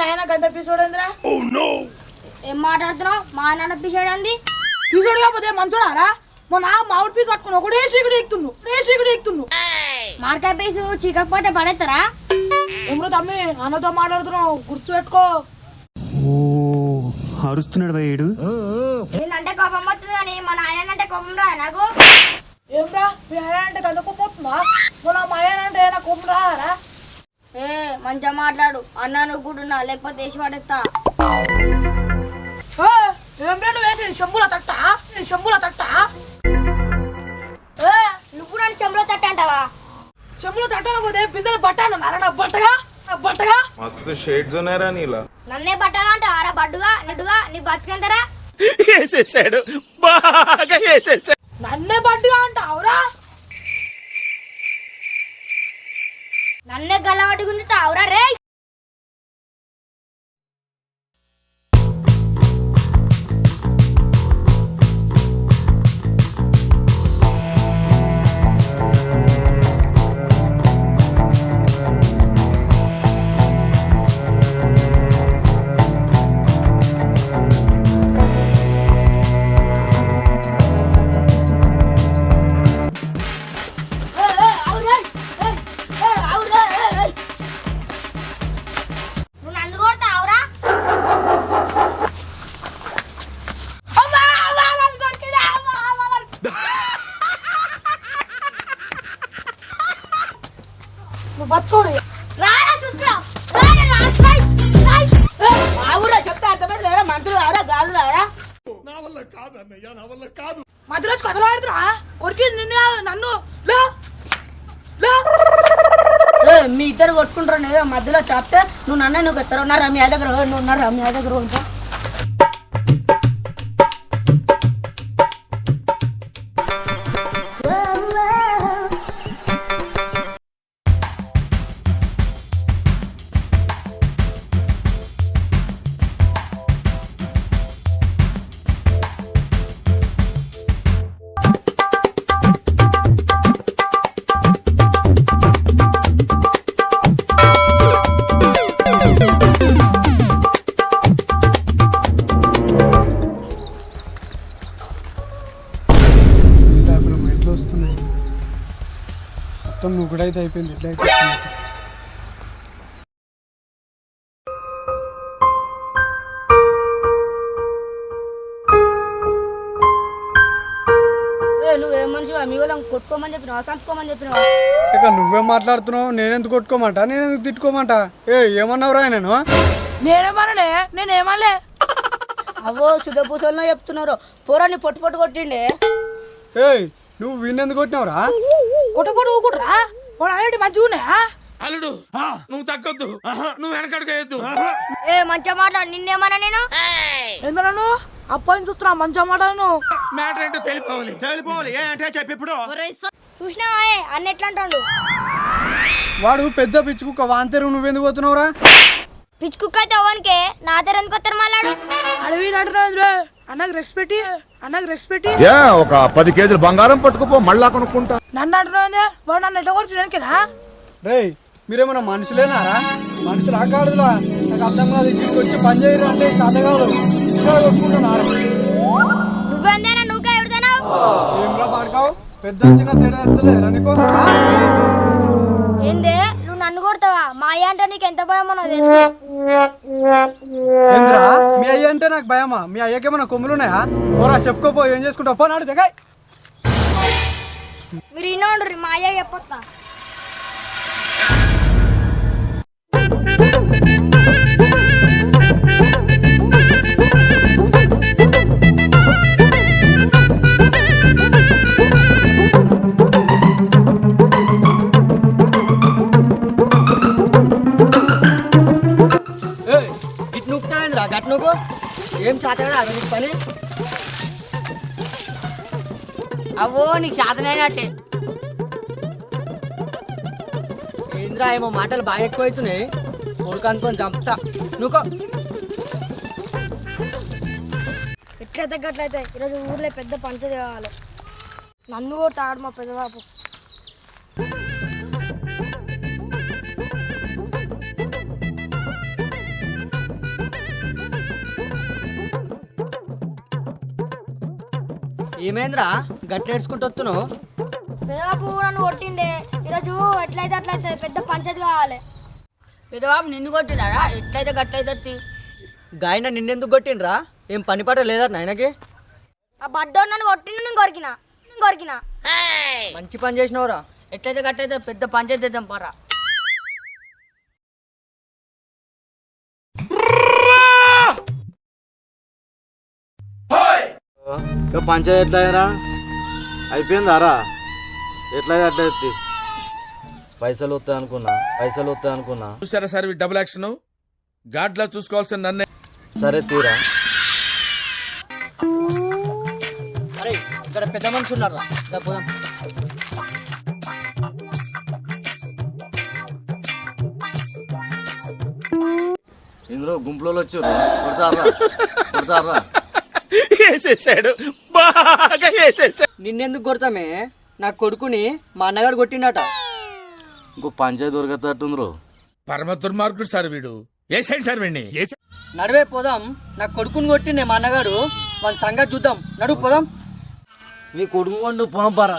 ఆయన గంత ఎపిసోడ్ ఏందిరా? ఏం మాట్లాడుతున్నావు? మా నాన్న పిసాడు అంది. ఎపిసోడ్ కాకపోతే మంచోడారా? మొన్న మామిడి పీస్ పట్టుకుని ఒకటే చీకుడు ఎక్కుతున్నావు. మామిడికాయ పీసు చీకకపోతే పడేస్తారా? ఏమో తమ్మి అన్నతో మాట్లాడుతున్నావు, గుర్తు పెట్టుకో. అరుస్తున్నాడు భయ్యుడు. నేనంటే కోపం వస్తుంది కానీ మా నాయన అంటే కోపం రా నాకు. ఏమ్రా మీ ఆయన అంటే గంత కోపం వస్తుందా? మొన్న మా ఆయన అంటే నాకు కోపం రారా? మంచిగా మాట్లాడు. అన్నా నువ్వు కూడా లేకపోతే వేసి పడేస్తా. ఏమ్రా నువ్వు వేసేది శంభుల తట్ట? నువ్వు నన్ను చెంబులో తట్ట అంటావా? చెంబుల తట్టనపోతే బిందెలు బట్టానన్నారా? నా బట్టగా మస్తు షేడ్స్ ఉన్నాయరా నీలా. నన్నే బట్టగా అంట ఆరా బడ్డుగా నిడ్డుగా నీ బతికెంతరా? వేసేసాడు, బాగా వేసేసాడు. నన్నే బట్టుగా అంటావురా? నన్నే గల్లవాటి గుంజుతావురా రే? బతుకోడు రారా చూస్తా చెప్తే అర్థమైంది లేరా? మంత్రులు రారా గాజులు రారా? మధ్యలో కథలు ఆడుతున్నా కొరికి నిన్ను నన్ను మీ ఇద్దరు కొట్టుకుంటారు మధ్యలో చెప్తే నువ్వు నన్ను నువ్వు ఎత్తారు ఉన్నారా మీ దగ్గర ఉన్నారా మీ దగ్గర ఉంటా. మొత్తం ముగ్గుడైతే అయిపోయింది. ఎట్లయితే నువ్వేం మనిషివా? మీ వాళ్ళని కొట్టుకోమని చెప్పినావా చంపుకోమని చెప్పినావా? ఇక నువ్వేం మాట్లాడుతున్నావు? నేనెందుకు కొట్టుకోమంటా, నేనెందుకు తిట్టుకోమంట? ఏమన్నావురా నేను? నేనేమనలే. అవో సుధపూసల్లో చెప్తున్నారు. పోరాన్ని పొట్టు కొట్టిండే. నువ్వు వీణెందుకు కొట్టినావురా? కొట్టుకోడు ఊకుడురా వాడు అనేటి మంచిగా అల్లుడు నువ్వు తగ్గొద్దు, నువ్వు వెనకడుగేయద్దు. మంచిగా మాట్లాడు. నిన్నేమన్నా నేను? ఎందుకు అప్పని చూస్తున్నా మంచిగా మాట్లాడను. మ్యాటర్ ఏంటో తెలిపోవాలి ఏంటంటే చెప్పి ఇప్పుడు. చూసినావా అన్న ఎట్లా అంటాడు? వాడు పెద్ద పిచ్చుకుక్క వాంతరు, నువ్వెందుకు పోతున్నావురా? పిచ్చి కుక్క అయితే అవ్వనికే నా దగ్గర ఎందుకు వస్తారు మళ్ళాడు? అడవి నటురా అన్నకు రెస్పెక్ట్ ఒక 10 కేజీలు బంగారం పట్టుకుపో, మళ్ళా కొనుక్కుంటా. నన్ను అంటున్నా వాడు నన్ను ఎట్లా కొట్టడానికేనా? రేయ్ మీరేమన్నా మనుషులేనారా? మనుషులు ఆకాడులా నాకు అర్థం కాదు. ఇక్కడికి వచ్చి పని చేయరు అంటే కథ కాదు. ఇక్కడ కొట్టుకుంటున్నారు. నువ్వేందేనా నువ్వుగా ఎవరిదేనావు? ఏమిరా పాడుకావు? పెద్ద చిన్న తేడా ఎత్తలేరా నీకు? ఏందే నువ్వు నన్ను కొడతావా? మా అయ్య అంటే నీకు ఎంత భయమో నాకు తెలుసు. ఏంద్రా మీ అయ్య అంటే నాకు భయమా? మీ అయ్యకేమన్నా కొమ్ములున్నాయా? ఓరా చెప్పుకోపో, ఏం చేసుకుంటావు? పో నాడు జగాయ్. మీరు ఇన్నోండ్రి మా అయ్య చెప్పొస్తా. ఇటు నూకుతావేంద్రా గట్ నువ్వు? ఏం చేతగా నీకు పని? అవో నీకు చేతనైనట్టే. ఏంద్రా ఏమో మాటలు బాగా ఎక్కువ అవుతున్నాయి. కొడుకు అనుకొని చంపుతా నువ్వు. ఎట్లా తగ్గట్లయితే ఈరోజు ఊర్లో పెద్ద పంచది కావాలి. నన్ను కూడా ఆడు మా పెద్దబాబు. ఏమైందిరా గట్ల ఏడ్చుకుంటూ వస్తున్నావు? పెదబాబు నన్ను కొట్టిండే ఈరోజు ఎట్లయితే అట్లయితే పెద్ద పంచాయతీ కావాలి. పెదబాబు నిన్ను కొట్టినారా? ఎట్లయితే గట్లయితే గాయన నిన్నెందుకు కొట్టిండ్రా? ఏం పని పాట లేదా నాయనకి? ఆ బడ్డోడు నన్ను కొట్టిండు, నేను కొరికినా. మంచి పని చేసినవురా. ఎట్లయితే గట్లయితే పెద్ద పంచాయతీ చేద్దాం పారా. పంచాయతీ ఎట్లయినా అయిపోయిందారా? ఎట్లయితే అట్లయితే పైసలు వస్తాయి అనుకున్నా చూసారా సార్ డబుల్ యాక్షన్ గాడ్లా చూసుకోవాల్సిన నన్నే. సరే తీరా. అరే ఇక్కడ పెద్ద మనిషి ఉన్నారా? పోదాం. ఇందులో గుంపులో వచ్చారు కొడతారా? వేసేసాడు, బాగా వేసేసాడు. నిన్నెందుకు కొడతామే? నా కొడుకుని మా అన్నగారు కొట్టిండట. ఇంకో పంచాయతీ దొరకతట్టుండ్రు. పరమ దుర్మార్గుడు సార్ వీడు. ఏ సైడ్ సార్ వీడిని? నడివే పోదాం. నా కొడుకుని కొట్టిండే మా అన్నగారు. వాళ్ళ సంగతి చూద్దాం. నడువు పోదాం. నీ కొడుకు నువ్వు పంపరా.